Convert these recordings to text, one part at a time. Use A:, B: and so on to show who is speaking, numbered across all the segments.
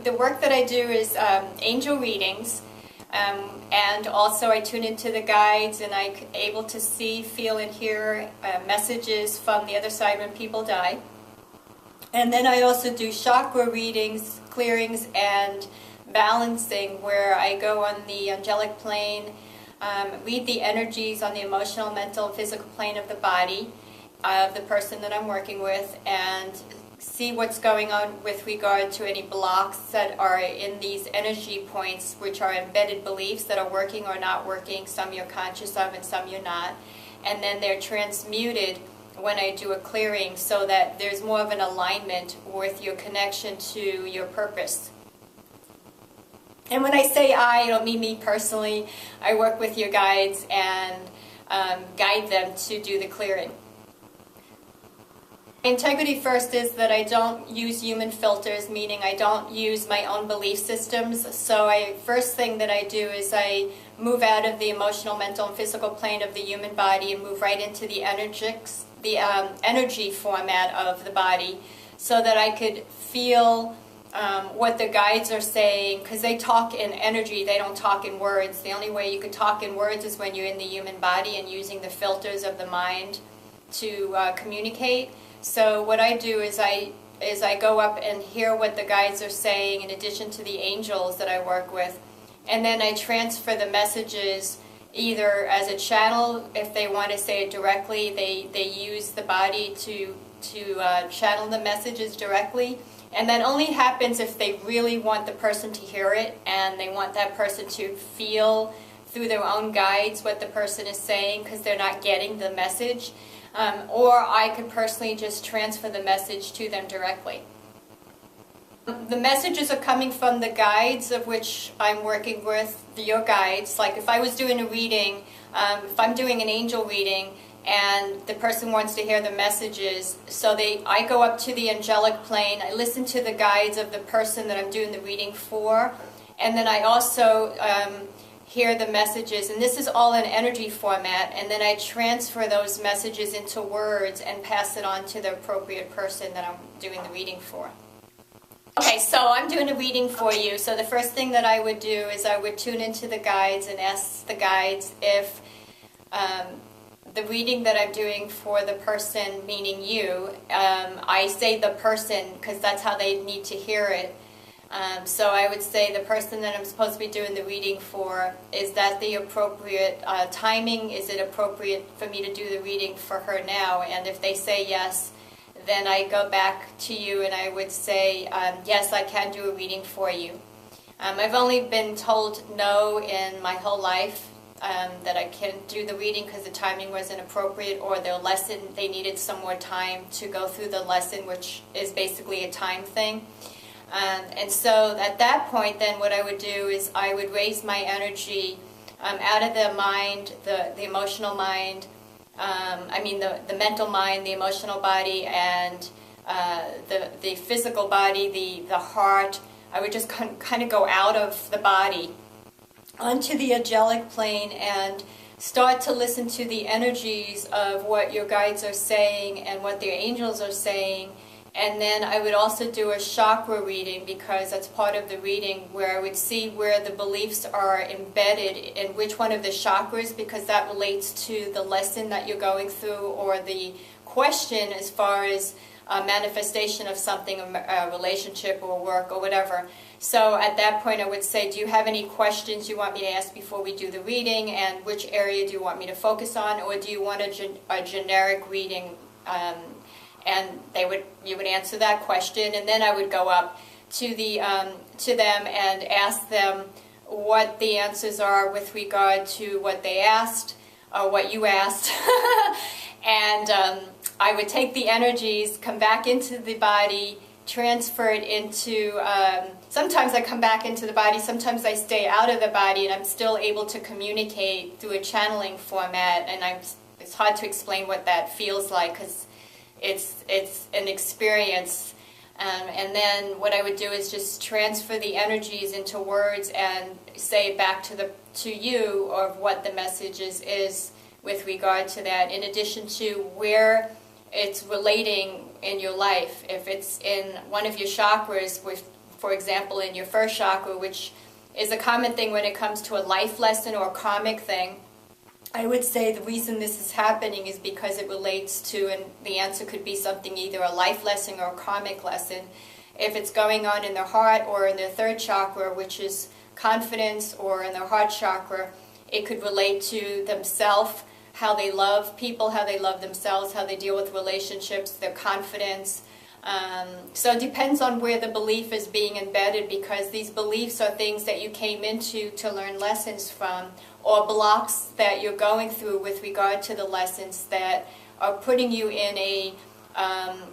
A: the work that I do is angel readings, and also I tune into the guides, and I'm able to see, feel, and hear messages from the other side when people die. And then I also do chakra readings, clearings, and balancing, where I go on the angelic plane, read the energies on the emotional, mental, and physical plane of the body of the person that I'm working with, and see what's going on with regard to any blocks that are in these energy points, which are embedded beliefs that are working or not working. Some you're conscious of and some you're not. And then they're transmuted when I do a clearing, so that there's more of an alignment with your connection to your purpose. And when I say I don't mean me personally. I work with your guides and guide them to do the clearing. Integrity first is that I don't use human filters, meaning I don't use my own belief systems. So first thing that I do is I move out of the emotional, mental, and physical plane of the human body and move right into the energy format of the body, so that I could feel what the guides are saying, because they talk in energy, they don't talk in words. The only way you could talk in words is when you're in the human body and using the filters of the mind to communicate. So what I do is I go up and hear what the guides are saying, in addition to the angels that I work with, and then I transfer the messages either as a channel. If they want to say it directly, they use the body to channel the messages directly. And that only happens if they really want the person to hear it, and they want that person to feel through their own guides what the person is saying, because they're not getting the message. Or I could personally just transfer the message to them directly. The messages are coming from the guides of which I'm working with, your guides. Like if I was doing a reading, if I'm doing an angel reading, and the person wants to hear the messages, so I go up to the angelic plane, I listen to the guides of the person that I'm doing the reading for, and then I also hear the messages, and this is all in energy format, and then I transfer those messages into words and pass it on to the appropriate person that I'm doing the reading for. Okay, so I'm doing a reading for you. So the first thing that I would do is I would tune into the guides and ask the guides if the reading that I'm doing for the person, meaning you, I say the person because that's how they need to hear it. So I would say the person that I'm supposed to be doing the reading for, is that the appropriate timing? Is it appropriate for me to do the reading for her now? And if they say yes, then I go back to you and I would say, yes, I can do a reading for you. I've only been told no in my whole life, that I can't do the reading because the timing wasn't appropriate, or their lesson, they needed some more time to go through the lesson, which is basically a time thing. And so at that point, then what I would do is I would raise my energy out of the mind, the emotional mind, the mental mind, the emotional body, and the physical body, the heart. I would just kind of go out of the body onto the angelic plane and start to listen to the energies of what your guides are saying and what the angels are saying. And then I would also do a chakra reading, because that's part of the reading, where I would see where the beliefs are embedded in which one of the chakras, because that relates to the lesson that you're going through, or the question as far as a manifestation of something, a relationship or work or whatever. So at that point I would say, do you have any questions you want me to ask before we do the reading, and which area do you want me to focus on, or do you want a generic reading? And you would answer that question, and then I would go up to them and ask them what the answers are with regard to what they asked, or what you asked. And I would take the energies, come back into the body, transfer it into, sometimes I come back into the body, sometimes I stay out of the body, and I'm still able to communicate through a channeling format, and it's hard to explain what that feels like, because it's an experience. And then what I would do is just transfer the energies into words and say back to you of what the message is with regard to that, in addition to where it's relating in your life. If it's in one of your chakras, for example, in your first chakra, which is a common thing when it comes to a life lesson or a karmic thing. I would say the reason this is happening is because it relates to, and the answer could be something either a life lesson or a karmic lesson. If it's going on in their heart or in their third chakra, which is confidence, or in their heart chakra, it could relate to themselves, how they love people, how they love themselves, how they deal with relationships, their confidence. So it depends on where the belief is being embedded, because these beliefs are things that you came into to learn lessons from, or blocks that you're going through with regard to the lessons that are putting you in a,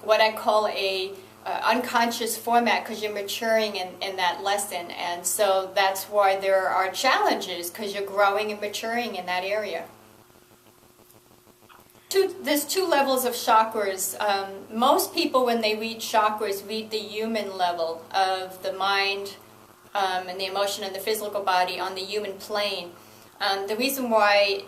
A: what I call a unconscious format, because you're maturing in that lesson. And so that's why there are challenges, because you're growing and maturing in that area. There's two levels of chakras. Most people, when they read chakras, read the human level of the mind and the emotion and the physical body on the human plane. The reason why,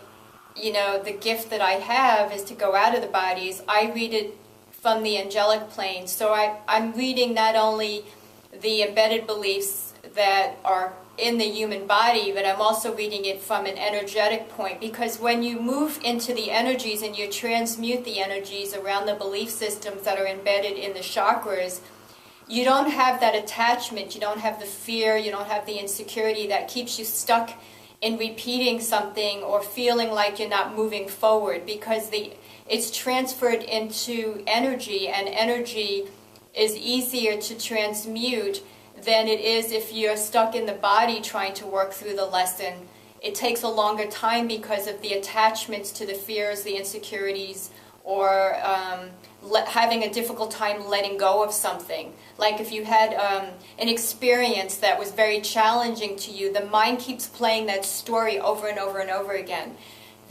A: the gift that I have is to go out of the bodies. I read it from the angelic plane. So I'm reading not only the embedded beliefs that are in the human body, but I'm also reading it from an energetic point, because when you move into the energies and you transmute the energies around the belief systems that are embedded in the chakras, you don't have that attachment, you don't have the fear, you don't have the insecurity that keeps you stuck in repeating something or feeling like you're not moving forward, because it's transferred into energy, and energy is easier to transmute than it is if you're stuck in the body trying to work through the lesson. It takes a longer time because of the attachments to the fears, the insecurities, or having a difficult time letting go of something. Like if you had an experience that was very challenging to you, the mind keeps playing that story over and over and over again.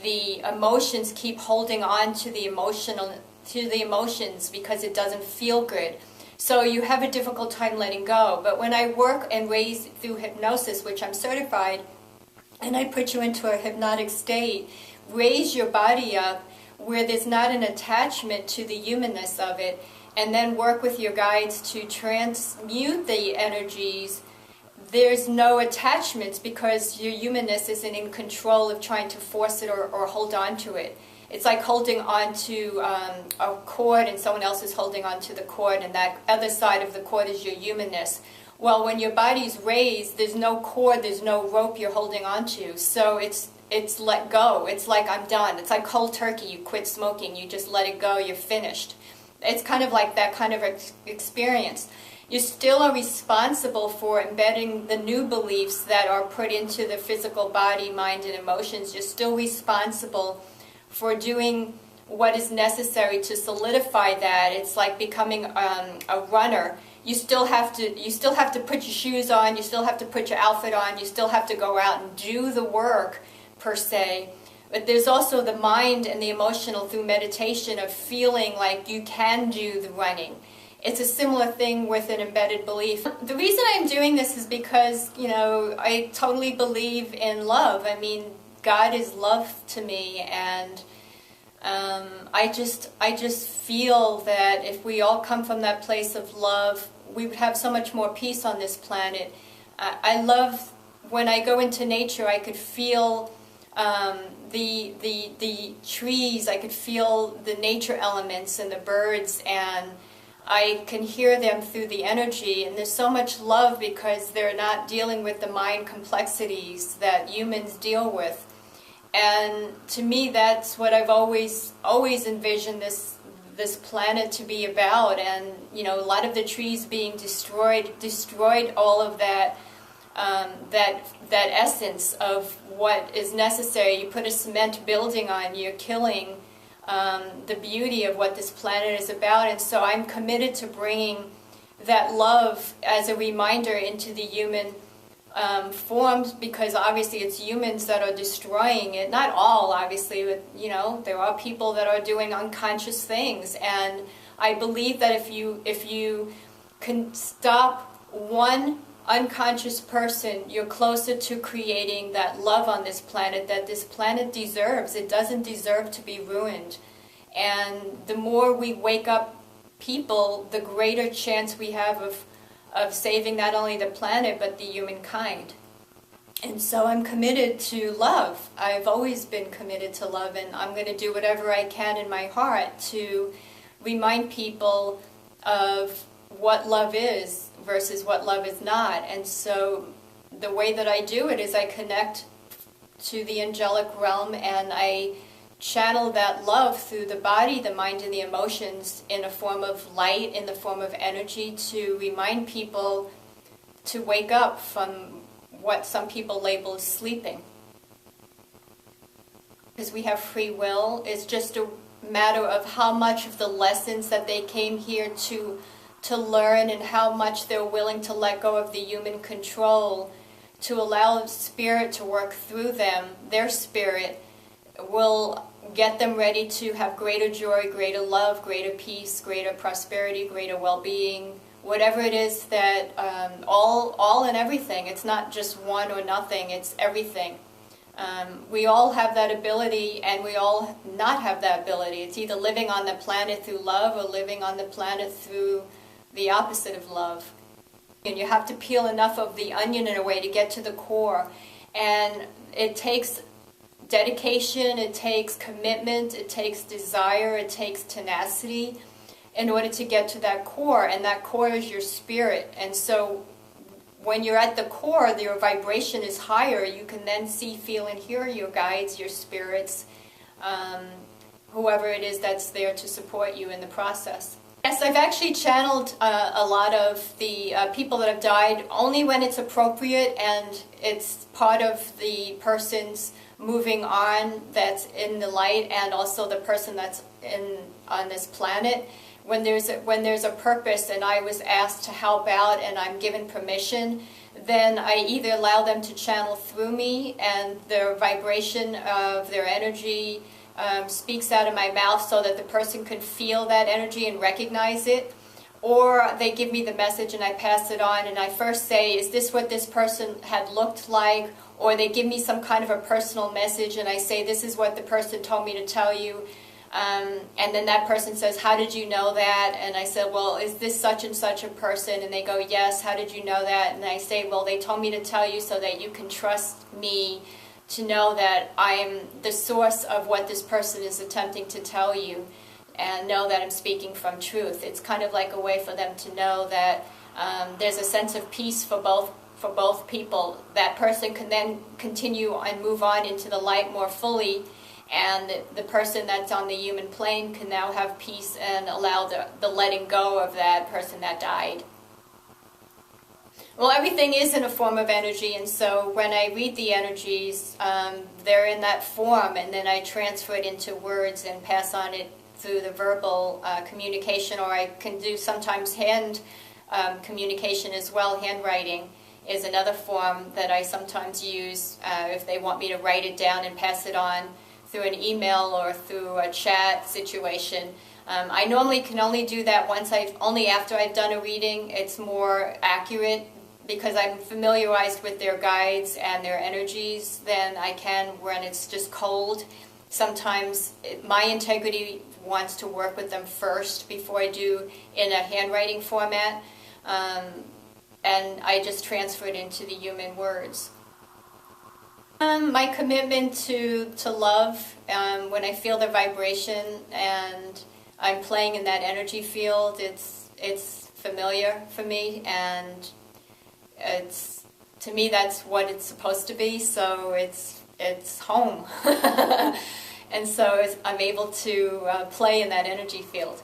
A: The emotions keep holding on to the emotions because it doesn't feel good. So you have a difficult time letting go. But when I work and raise through hypnosis, which I'm certified, and I put you into a hypnotic state, raise your body up where there's not an attachment to the humanness of it, and then work with your guides to transmute the energies. There's no attachments because your humanness isn't in control of trying to force it or hold on to it. It's like holding on to a cord and someone else is holding on to the cord, and that other side of the cord is your humanness. Well, when your body's raised, there's no cord, there's no rope you're holding on to. So it's let go. It's like, I'm done. It's like cold turkey. You quit smoking. You just let it go. You're finished. It's kind of like that kind of experience. You still are responsible for embedding the new beliefs that are put into the physical body, mind, and emotions. You're still responsible for doing what is necessary to solidify that. It's like becoming a runner. You still have to put your shoes on, you still have to put your outfit on, you still have to go out and do the work per se. But there's also the mind and the emotional through meditation of feeling like you can do the running. It's a similar thing with an embedded belief. The reason I'm doing this is because, I totally believe in love. I mean, God is love to me, and I just feel that if we all come from that place of love, we would have so much more peace on this planet. I love when I go into nature. I could feel the trees. I could feel the nature elements and the birds, and I can hear them through the energy. And there's so much love because they're not dealing with the mind complexities that humans deal with. And to me, that's what I've always envisioned this planet to be about. And a lot of the trees being destroyed all of that that essence of what is necessary. You put a cement building on, you're killing the beauty of what this planet is about. And so I'm committed to bringing that love as a reminder into the human forms, because obviously it's humans that are destroying it. Not all, obviously, but there are people that are doing unconscious things. And I believe that if you can stop one unconscious person, you're closer to creating that love on this planet that this planet deserves. It doesn't deserve to be ruined. And the more we wake up people, the greater chance we have of saving not only the planet but the humankind. And so I'm committed to love. I've always been committed to love, and I'm going to do whatever I can in my heart to remind people of what love is versus what love is not. And so the way that I do it is I connect to the angelic realm, and I channel that love through the body, the mind, and the emotions in a form of light, in the form of energy, to remind people to wake up from what some people label as sleeping. Because we have free will. It's just a matter of how much of the lessons that they came here to learn, and how much they're willing to let go of the human control to allow spirit to work through them. Their spirit will get them ready to have greater joy, greater love, greater peace, greater prosperity, greater well-being, whatever it is that, all and everything. It's not just one or nothing, it's everything. We all have that ability, and we all not have that ability. It's either living on the planet through love or living on the planet through the opposite of love. And you have to peel enough of the onion in a way to get to the core. And it takes dedication, it takes commitment, it takes desire, it takes tenacity in order to get to that core. And that core is your spirit. And so when you're at the core, your vibration is higher. You can then see, feel, and hear your guides, your spirits, whoever it is that's there to support you in the process. Yes, I've actually channeled a lot of the people that have died only when it's appropriate and it's part of the person's moving on that's in the light, and also the person that's on this planet. When there's a purpose and I was asked to help out and I'm given permission, then I either allow them to channel through me, and their vibration of their energy speaks out of my mouth so that the person can feel that energy and recognize it, or they give me the message and I pass it on, and I first say, is this what this person had looked like? Or they give me some kind of a personal message and I say, this is what the person told me to tell you. And then that person says, how did you know that? And I said, well, is this such and such a person? And they go, yes, how did you know that? And I say, well, they told me to tell you so that you can trust me to know that I am the source of what this person is attempting to tell you, and know that I'm speaking from truth. It's kind of like a way for them to know that there's a sense of peace for both people. That person can then continue and move on into the light more fully, and the person that's on the human plane can now have peace and allow the letting go of that person that died. Well, everything is in a form of energy, and so when I read the energies, they're in that form, and then I transfer it into words and pass on it through the verbal communication, or I can do sometimes hand communication as well. Handwriting is another form that I sometimes use if they want me to write it down and pass it on through an email or through a chat situation. I normally can only do that only after I've done a reading. It's more accurate because I'm familiarized with their guides and their energies than I can when it's just cold. Sometimes my integrity wants to work with them first before I do in a handwriting format, and I just transfer it into the human words. My commitment to love, when I feel the vibration and I'm playing in that energy field, it's familiar for me, and to me that's what it's supposed to be, so it's home. And so I'm able to play in that energy field.